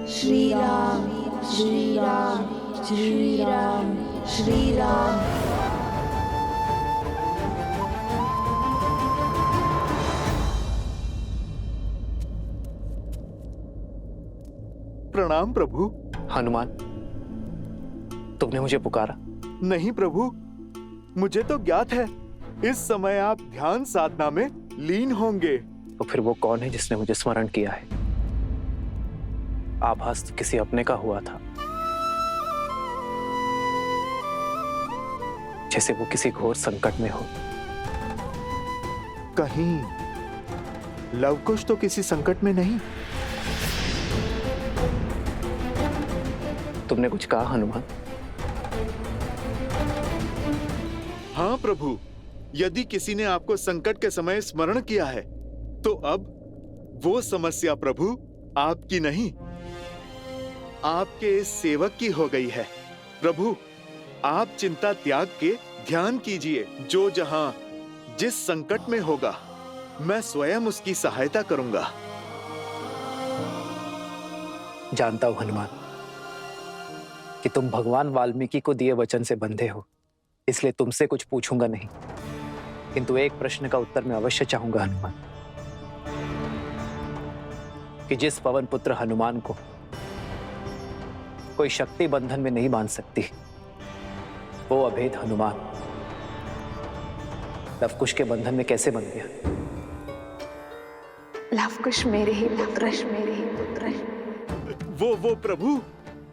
श्री राम श्री राम श्री राम श्री राम। प्रणाम प्रभु। हनुमान, तुमने मुझे पुकारा? नहीं प्रभु, मुझे तो ज्ञात है इस समय आप ध्यान साधना में लीन होंगे। तो फिर वो कौन है जिसने मुझे स्मरण किया है? आभास तो किसी अपने का हुआ था, जैसे वो किसी घोर संकट में हो। कहीं लवकुश तो किसी संकट में नहीं? तुमने कुछ कहा हनुमान? हाँ प्रभु, यदि किसी ने आपको संकट के समय स्मरण किया है तो अब वो समस्या प्रभु आपकी नहीं, आपके इस सेवक की हो गई है। प्रभु, आप चिंता त्याग के ध्यान कीजिए। जो जहां जिस संकट में होगा मैं स्वयं उसकी सहायता करूंगा। जानता हूं हनुमान कि तुम भगवान वाल्मीकि को दिए वचन से बंधे हो, इसलिए तुमसे कुछ पूछूंगा नहीं, किंतु एक प्रश्न का उत्तर मैं अवश्य चाहूंगा हनुमान, कि जिस पवन पुत्र हनुमान को कोई शक्ति बंधन में नहीं बांध सकती, वो अभेद हनुमान लवकुश के बंधन में कैसे बन गया? लवकुश मेरे ही पुत्र, मेरे ही पुत्र। वो प्रभु,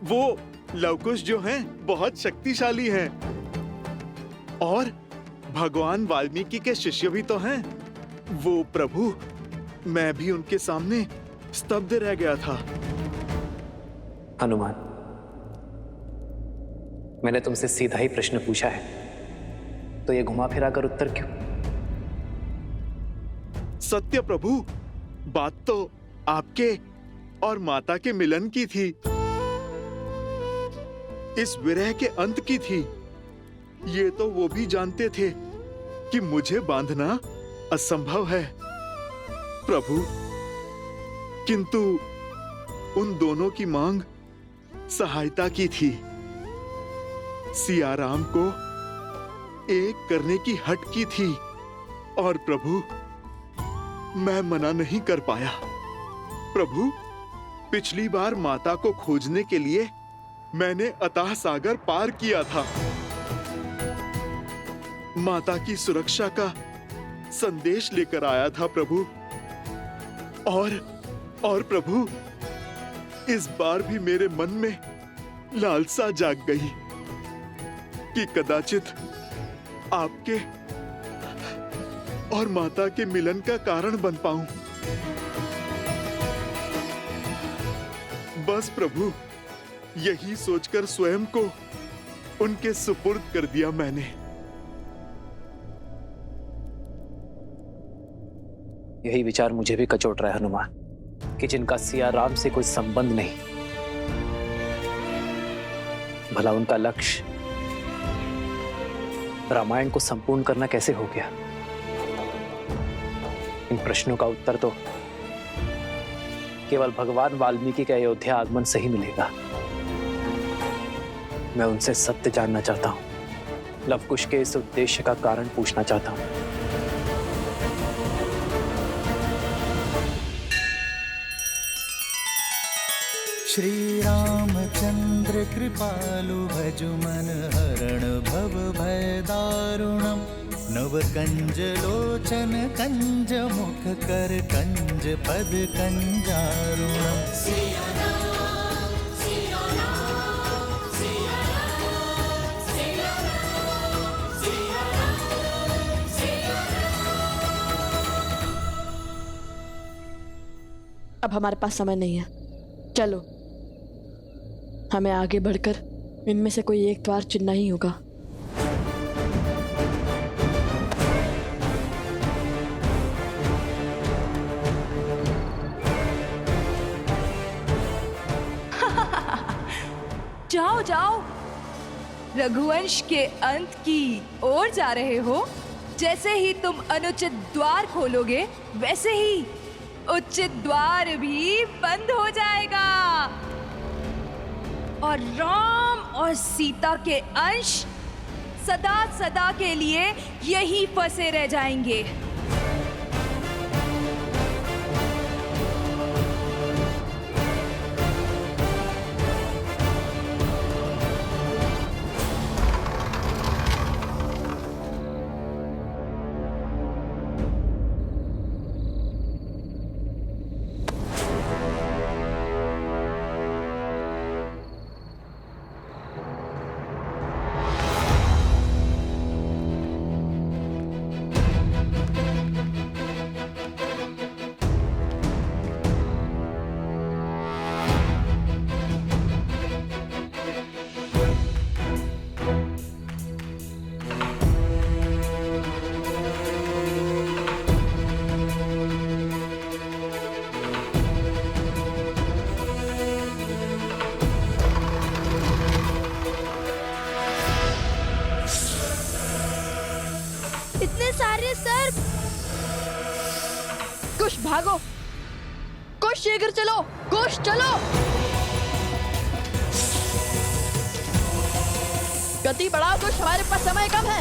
वो लवकुश जो हैं बहुत शक्तिशाली हैं और भगवान वाल्मीकि के शिष्य भी तो हैं। वो प्रभु, मैं भी उनके सामने स्तब्ध रह गया था। हनुमान, मैंने तुमसे सीधा ही प्रश्न पूछा है, तो ये घुमा फिरा कर उत्तर क्यों? सत्य प्रभु, बात तो आपके और माता के मिलन की थी, इस विरह के अंत की थी। ये तो वो भी जानते थे कि मुझे बांधना असंभव है प्रभु, किंतु उन दोनों की मांग सहायता की थी। सिया राम को एक करने की हट की थी और प्रभु मैं मना नहीं कर पाया। प्रभु, पिछली बार माता को खोजने के लिए मैंने अथाह सागर पार किया था। माता की सुरक्षा का संदेश लेकर आया था प्रभु, और प्रभु इस बार भी मेरे मन में लालसा जाग गई कि कदाचित आपके और माता के मिलन का कारण बन पाऊं। बस प्रभु, यही सोचकर स्वयं को उनके सुपुर्द कर दिया मैंने। यही विचार मुझे भी कचोट रहा है हनुमान, कि जिनका सिया राम से कोई संबंध नहीं, भला उनका लक्ष्य रामायण को संपूर्ण करना कैसे हो गया? इन प्रश्नों का उत्तर तो केवल भगवान वाल्मीकि के अयोध्या आगमन से ही मिलेगा। मैं उनसे सत्य जानना चाहता हूं, लवकुश के इस उद्देश्य का कारण पूछना चाहता हूं। श्री रामचंद्र कृपालु भजु मन हरण भव भय दारुणम। नव कंज लोचन कंज मुख कर कंज पद कंजारुणम। अब हमारे पास समय नहीं है, चलो हमें आगे बढ़कर इनमें से कोई एक द्वार चुनना ही होगा। जाओ जाओ, रघुवंश के अंत की ओर जा रहे हो। जैसे ही तुम अनुचित द्वार खोलोगे, वैसे ही उचित द्वार भी बंद हो जाएगा। और राम और सीता के अंश सदा सदा के लिए यहीं फंसे रह जाएंगे। इतने सारे सर्प! कुश भागो, कुश शीघ्र चलो, कुश चलो। गति बढ़ाओ कुश, हमारे पास समय कम है।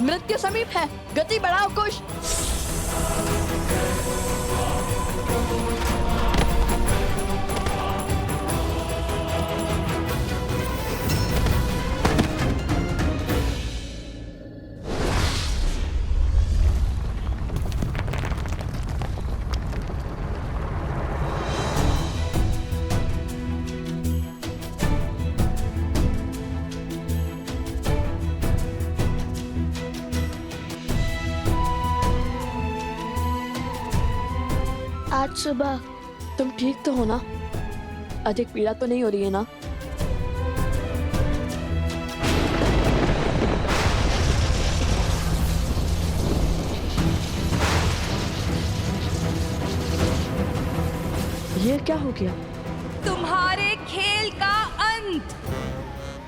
मृत्यु समीप है, गति बढ़ाओ कुश। आज सुबह तुम ठीक तो हो ना? अधिक पीड़ा तो नहीं हो रही है ना? ये क्या हो गया? तुम्हारे खेल का अंत।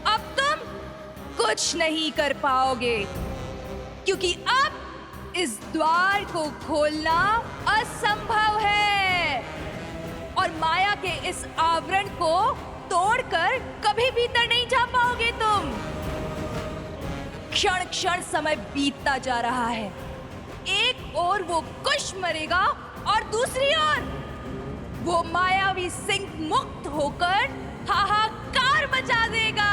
अब तुम कुछ नहीं कर पाओगे, क्योंकि अब इस द्वार को खोलना असंभव है और माया के इस आवरण को तोड़कर कभी भीतर नहीं जा पाओगे तुम। क्षण क्षण समय बीतता जा रहा है। एक ओर वो कुश मरेगा और दूसरी ओर वो मायावी सिंह मुक्त होकर हाहाकार मचा देगा।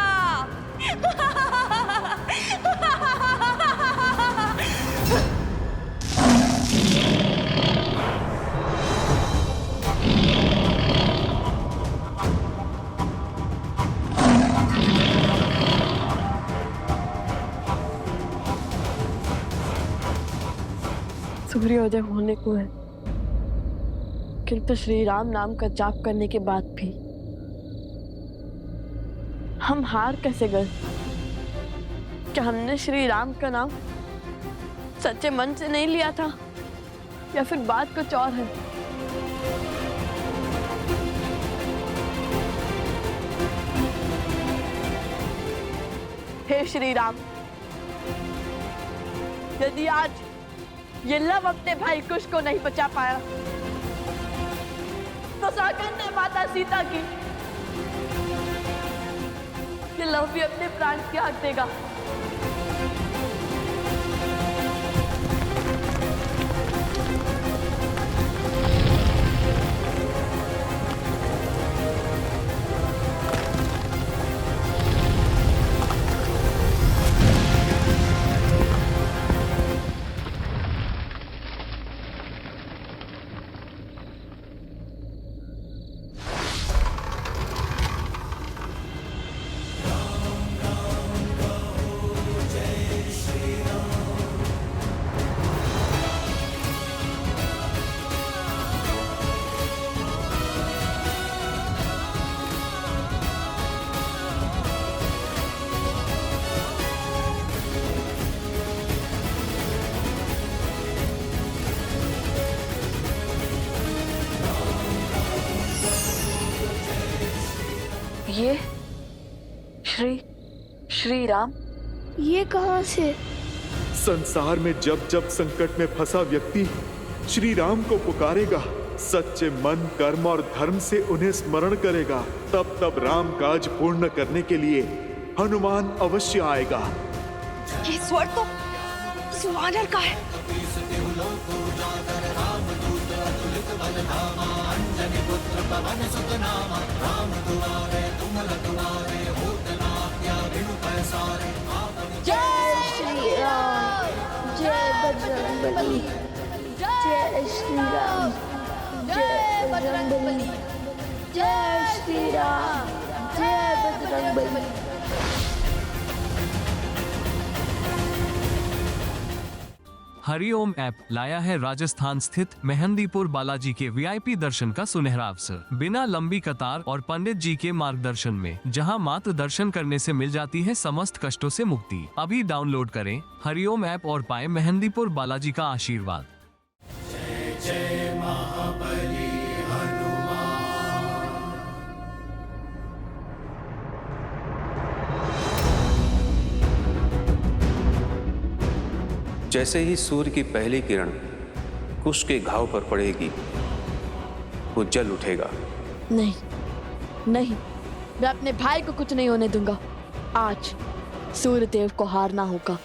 सूर्योदय होने को है, किंतु श्री राम नाम का जाप करने के बाद भी हम हार कैसे गए? क्या हमने श्री राम का नाम सच्चे मन से नहीं लिया था, या फिर बात कुछ और है? हे श्री राम, यदि आज ये लव अपने भाई कुश को नहीं बचा पाया, तो सौगंध है माता सीता की, ये लव भी अपने प्राण त्याग देगा। ये श्री राम, ये कहाँ से? संसार में जब जब संकट में फंसा व्यक्ति श्री राम को पुकारेगा, सच्चे मन, कर्म और धर्म से उन्हें स्मरण करेगा, तब तब राम काज पूर्ण करने के लिए हनुमान अवश्य आएगा। ये स्वर तो वानर का है। जय श्री राम, जय बजरंगबली, जय श्री राम, जय बजरंगबली, जय श्री राम, जय बजरंगबली। हरिओम ऐप लाया है राजस्थान स्थित मेहंदीपुर बालाजी के वीआईपी दर्शन का सुनहरा अवसर, बिना लंबी कतार और पंडित जी के मार्गदर्शन में, जहां मात्र दर्शन करने से मिल जाती है समस्त कष्टों से मुक्ति। अभी डाउनलोड करें हरिओम ऐप और पाएं मेहंदीपुर बालाजी का आशीर्वाद। जैसे ही सूर्य की पहली किरण कुश के घाव पर पड़ेगी, वो जल उठेगा। नहीं नहीं, मैं अपने भाई को कुछ नहीं होने दूंगा। आज सूर्यदेव को हारना होगा।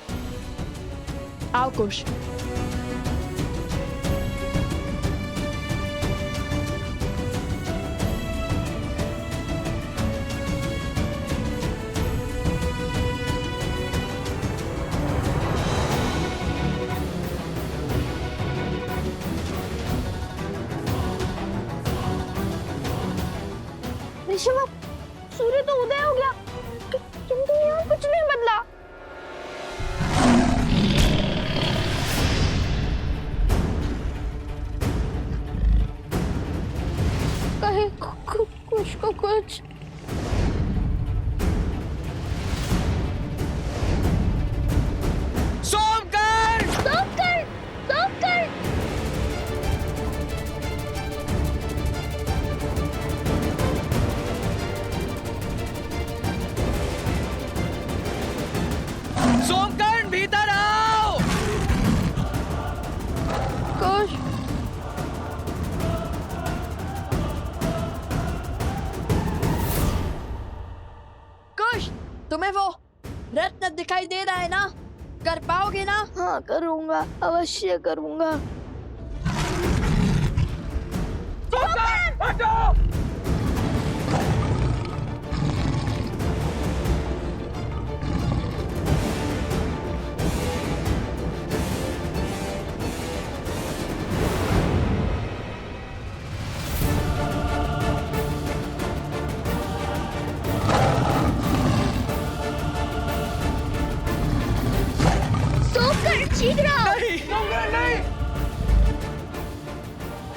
आओ कुश। ऋषभ, सूर्य तो उदय हो गया, किंतु यहाँ कुछ नहीं बदला। कहीं कुछ को कुछ। सोमकर! सोमकर! सोमकर! सोमकर्ण भीतर आओ! कुश, कुश, तुम्हें वो रत्न दिखाई दे रहा है ना? कर पाओगे ना? हाँ, करूँगा, अवश्य करूँगा।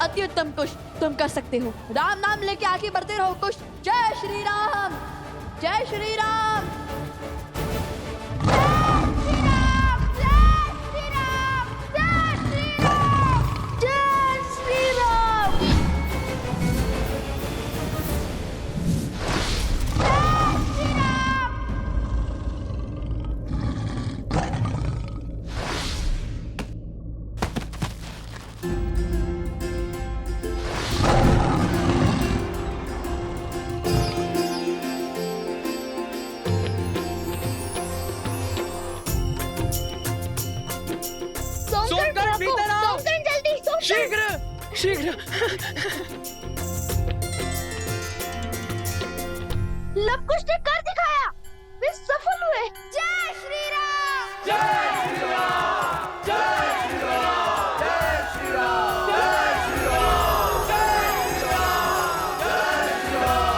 अति उत्तम कुश, तुम कर सकते हो। राम नाम लेके आगे बढ़ते रहो कुश। जय श्री राम, जय श्री राम। शीघ्र! लवकुश ने कर दिखाया, वे सफल हुए। जय श्री राम! जय श्री राम! जय श्री राम! जय श्री राम! जय श्री राम! जय श्री राम! जय श्री राम!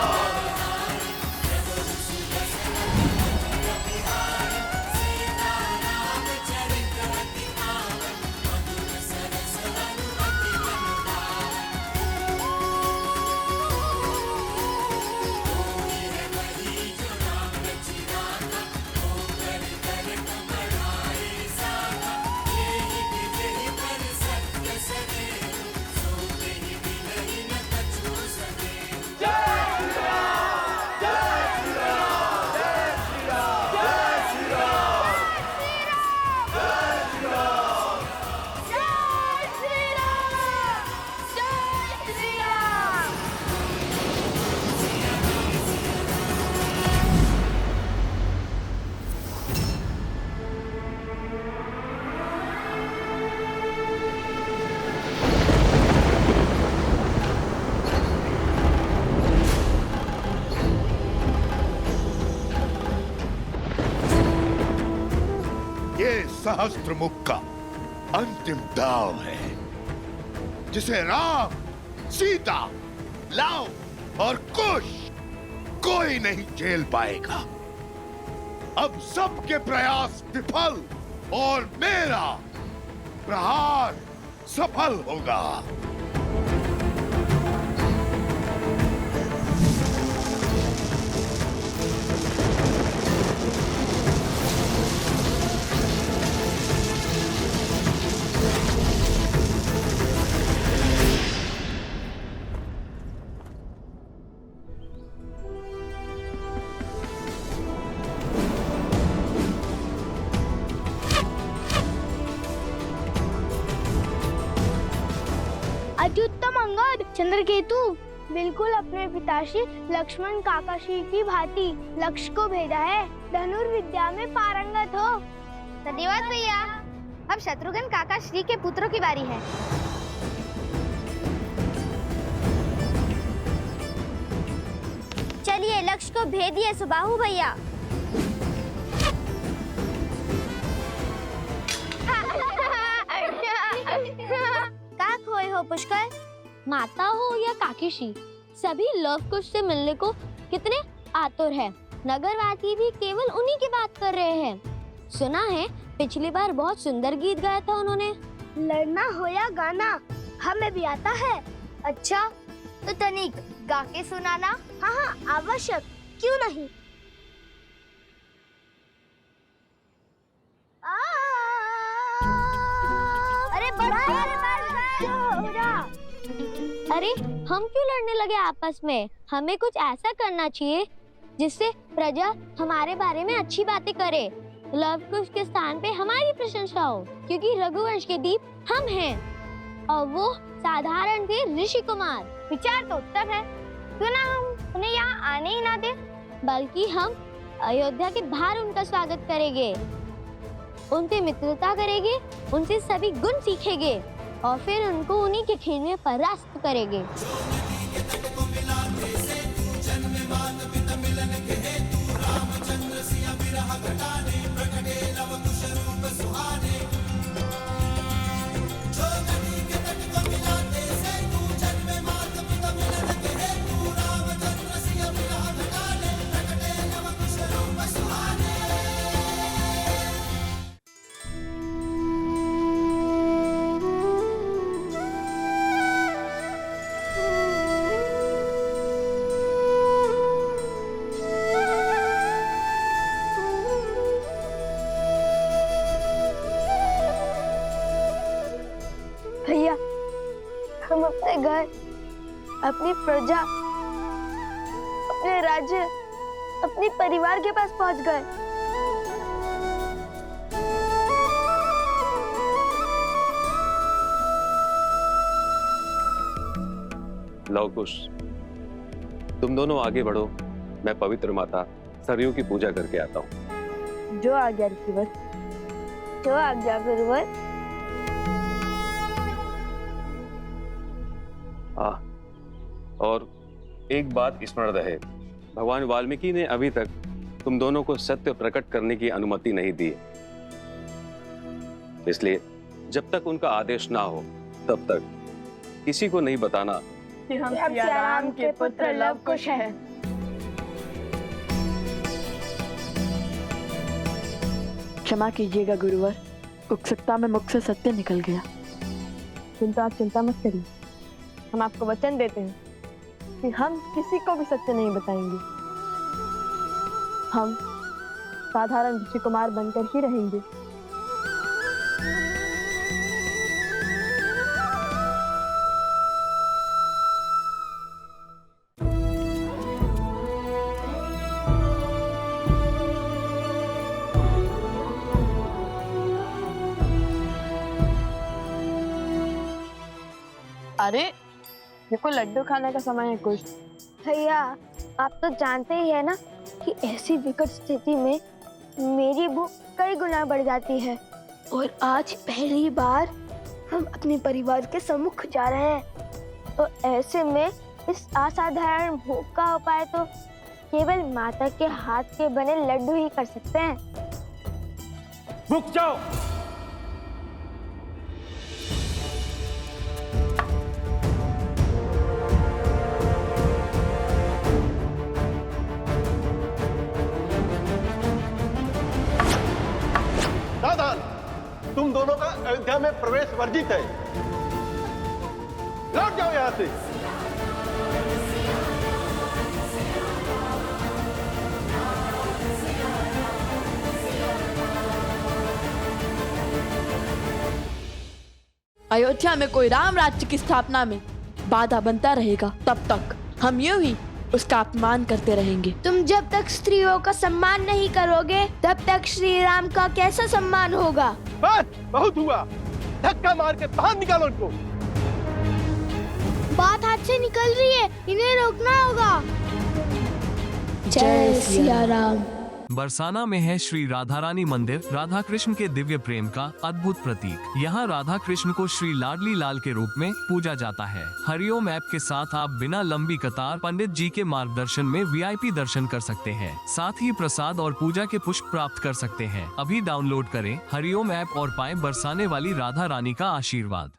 ये सहस्त्रमुख का अंतिम दाव है, जिसे राम, सीता, लव और कुश कोई नहीं झेल पाएगा। अब सबके प्रयास विफल और मेरा प्रहार सफल होगा। अत्युत्तम अंगद, चंद्रकेतु बिल्कुल अपने पिताश्री लक्ष्मण काकाश्री की भांति लक्ष्य को भेजा है। धनुर्विद्या में पारंगत हो। धन्यवाद भैया। अब शत्रुघ्न काकाश्री के पुत्रों की बारी है। चलिए लक्ष्य को भेदिए सुबाहु भैया। का खोए हो पुष्कर? माता हो या काकीश्री, सभी लव कुश से मिलने को कितने आतुर हैं। नगरवासी भी केवल उन्हीं की बात कर रहे हैं। सुना है पिछली बार बहुत सुंदर गीत गाया था उन्होंने। लड़ना हो या गाना हमें भी आता है। अच्छा तो तनिक गा के सुनाना। हाँ हाँ आवश्यक, क्यों नहीं। अरे बड़ा अरे हम क्यों लड़ने लगे आपस में? हमें कुछ ऐसा करना चाहिए जिससे प्रजा हमारे बारे में अच्छी बातें करे। लव कुश के स्थान पे हमारी प्रशंसा हो, क्योंकि रघुवंश के दीप हम हैं और वो साधारण थे ऋषि कुमार। विचार तो उत्तम है, क्यों ना हम उन्हें यहाँ आने ही ना दे, बल्कि हम अयोध्या के बाहर उनका स्वागत करेंगे, उनसे मित्रता करेंगे, उनसे सभी गुण सीखेंगे और फिर उनको उन्हीं के खेल में परास्त करेंगे। भैया हम अपने घर, अपनी प्रजा, अपने राज्य, अपने परिवार के पास पहुंच गए। लव कुश, तुम दोनों आगे बढ़ो, मैं पवित्र माता सरयू की पूजा करके आता हूँ। जो आज्ञा ऋषिवर। जो आज्ञा गुरुवर। और एक बात स्मरण रहे, भगवान वाल्मीकि ने अभी तक तुम दोनों को सत्य प्रकट करने की अनुमति नहीं दी, इसलिए जब तक उनका आदेश ना हो तब तक किसी को नहीं बताना कि हम सिया राम के पुत्र लव कुश हैं। क्षमा कीजिएगा गुरुवर, उत्सुकता में मुख से सत्य निकल गया। किंतु आप चिंता मत करिए, हम आपको वचन देते हैं कि हम किसी को भी सत्य नहीं बताएंगे। हम साधारण ऋषि कुमार बनकर ही रहेंगे। अरे देखो लड्डू खाने का समय है कुछ। भैया आप तो जानते ही है ना कि ऐसी विकट स्थिति में मेरी भूख कई गुना बढ़ जाती है, और आज पहली बार हम अपने परिवार के सम्मुख जा रहे हैं, तो ऐसे में इस असाधारण भूख का उपाय तो केवल माता के हाथ के बने लड्डू ही कर सकते हैं। रुक जाओ। सावधान, तुम दोनों का अयोध्या में प्रवेश वर्जित है। लौट जाओ यहां से। अयोध्या में कोई राम राज्य की स्थापना में बाधा बनता रहेगा, तब तक हम यूं ही उसका अपमान करते रहेंगे। तुम जब तक स्त्रियों का सम्मान नहीं करोगे तब तक श्री राम का कैसा सम्मान होगा? बस बहुत हुआ, धक्का मार के बाहर निकालो उनको। बात हाथ से निकल रही है, इन्हें रोकना होगा। जय सिया राम। बरसाना में है श्री राधा रानी मंदिर, राधा कृष्ण के दिव्य प्रेम का अद्भुत प्रतीक। यहाँ राधा कृष्ण को श्री लाडली लाल के रूप में पूजा जाता है। हरिओम ऐप के साथ आप बिना लंबी कतार पंडित जी के मार्गदर्शन में VIP दर्शन कर सकते हैं। साथ ही प्रसाद और पूजा के पुष्प प्राप्त कर सकते हैं। अभी डाउनलोड करें हरिओम ऐप और पाएं बरसाने वाली राधा रानी का आशीर्वाद।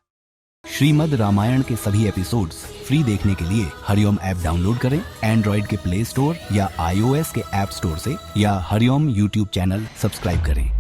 श्रीमद् रामायण के सभी एपिसोड्स फ्री देखने के लिए हरिओम ऐप डाउनलोड करें एंड्रॉइड के प्ले स्टोर या iOS के ऐप स्टोर से, या हरिओम YouTube चैनल सब्सक्राइब करें।